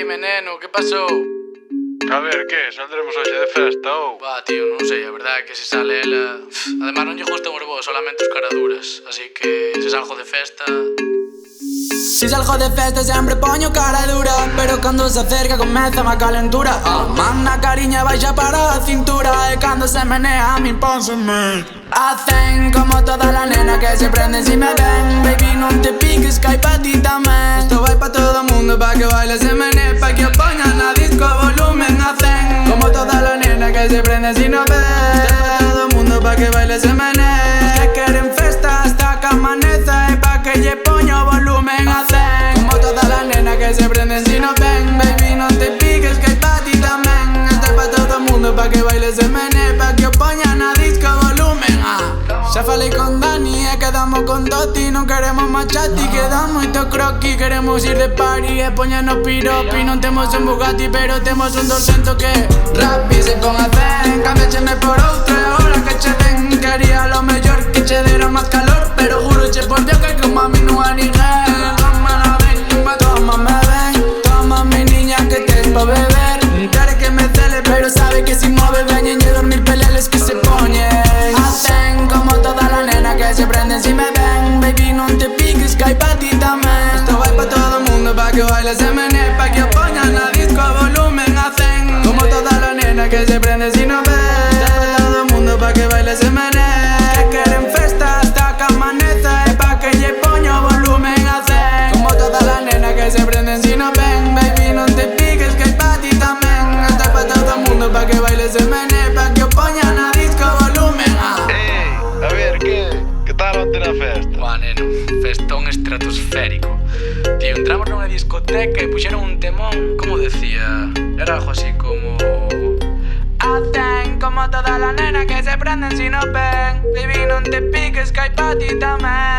Dime, neno, que pasou? A ver, que? Saldremos hoxe de festa ou? Bah, tío, non sei, a verdade é que se sale ela... Además non lle gustan os vos, solamente os caraduras. Así que se salgo de festa... Si salgo de festa sempre poño cara dura, pero cando se acerca comeza a calentura. Manda cariña baixa para a cintura, e cando se menea a min pónseme. Hacen como toda la nena que se prenden si me ven. Baby, non te piques que hai pa ti tamén. Esto vai pa todo mundo, pa que baile se menee, pa que o poñan na disco volumen. Hacen como toda la nena que se prenden si no ven. Esto vai pa todo mundo, pa que baile se menee. Que queren festa hasta que amaneza, e pa que lle poño volumen. Hacen como toda la nena que se prenden si no ven. Baby, non te piques que hai pa ti tamén. Esto vai pa todo mundo, pa que baile se menee, pa que o poñan na disco volumen. Xa falei con Dani e quedamos con Doti. Non queremos machati, quedamos moito croqui. Queremos ir de party e poñernos piropi. Non temos un Bugatti pero temos un 200 que Rappi se pon a zen. Cámbiacheme por outra e ahora que che den. Quería lo mellor que che dera máis calor, pero juro che por Dios que como a mí non hai ninguén. Toma me ven, toma mi niña que tes pa beber. Quiere que me cele pero sabe que si mueve veñen e dormir peleles que se poñen. Hacen como toda la nena que se prenden si me ven. Baby, non te piques que hai pa ti tamén. Esto vai pa todo mundo, pa que baile se menee, pa que o poñan na disco volumen. Hacen como toda la nena que se prenden si no ven. Esto vai pa todo mundo, pa que baile se menee. Que queren festa hasta que amaneza, e pa que lle poño volumen. Hacen como toda la nena que se prenden si no ven. Baby, non te piques que hai pa ti tamén. Esto vai pa todo mundo, pa que baile se menee, pa que o poñan na disco volumen. A ver, que tal onte na festa? Buah, neno, festón estratosférico. Tío, entramos nunha discoteca e puxeron un temón, como decía, era algo así como... Hacen como toda la nena que se prenden si no ven. Baby, non te piques que hai pa ti tamén.